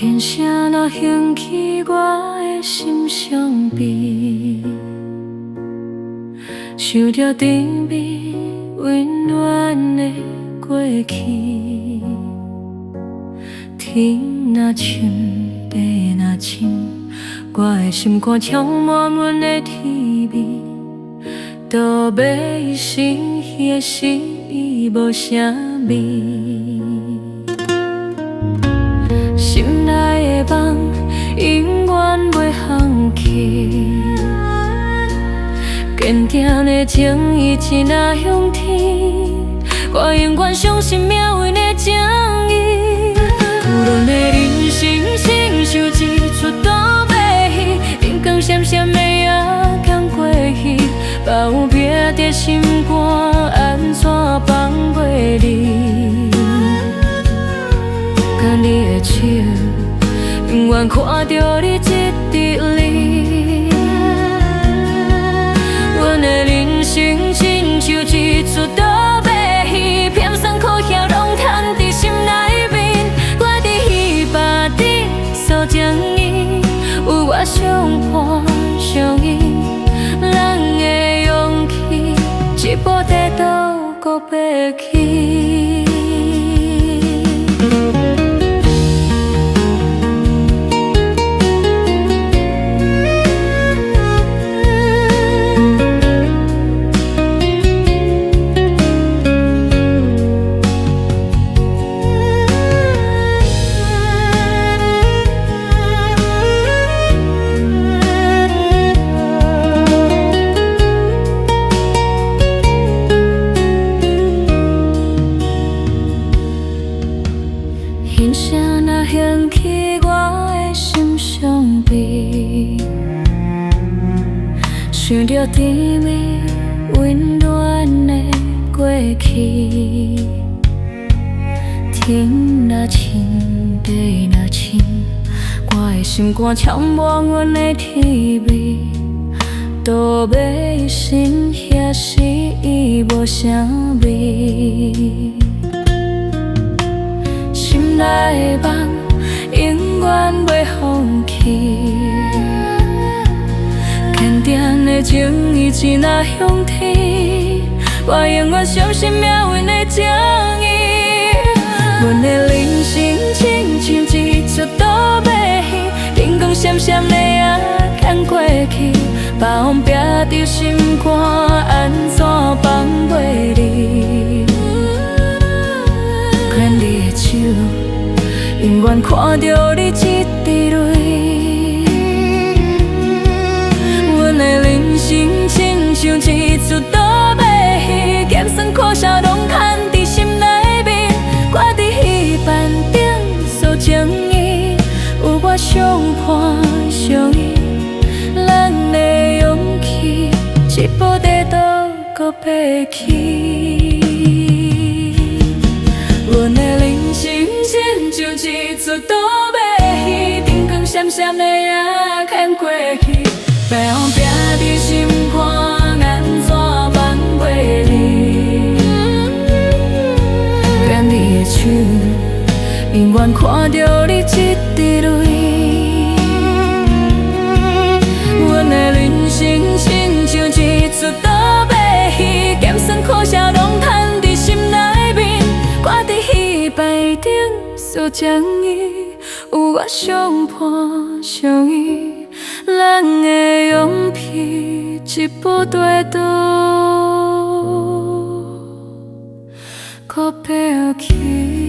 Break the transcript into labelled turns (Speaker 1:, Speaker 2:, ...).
Speaker 1: 天声若响起我的心伤悲，想着甜蜜温暖的过去。天若深，地若深，我的心肝充满阮的甜味，都要心迄个心意无啥味。心内的梦永远袂放弃，坚定的情意一若向天，我永远相信命运的正义。有论的人生亲像一出倒白戏，灯光闪闪的夜牵过去，把有壁在心肝，安怎放袂离？甲你的手，永远看着你一直离。阮的人生亲像一出倒白戏，偏酸苦涩拢摊伫心内面。我伫戏巴顶诉情意，有我相伴相依，咱的勇气，一步跌倒搁爬起。天声若响起我的心伤悲，想着甜蜜温暖的过去。天若深，地若深，我的心肝充满阮的甜味，都要心遐失意无啥味。心内的梦永远袂放弃，坚定的情意一若向天，我永远相信命运的正义。阮的人生亲像一出倒白戏，灯光闪闪的夜牵过去，把风壁在心肝，安怎放袂离？牵你的手，永远看着你一直泪。阮的人生亲像一出倒白戏，咸酸苦涩拢摊伫心内面。我伫戏班顶诉情意，有我相伴相依，咱的勇气，一步跌倒搁爬起。阮的人生亲像一出倒白戏，灯光闪闪的夜牵过去，白风壁在心肝，安怎放袂离？牵你的手，永远看着你一直泪。阮的人生亲像一出倒白戏，咸酸苦涩拢摊伫心内面。我伫戏班顶诉情意，有我相伴相依，咱的勇气，一步跌倒搁爬起。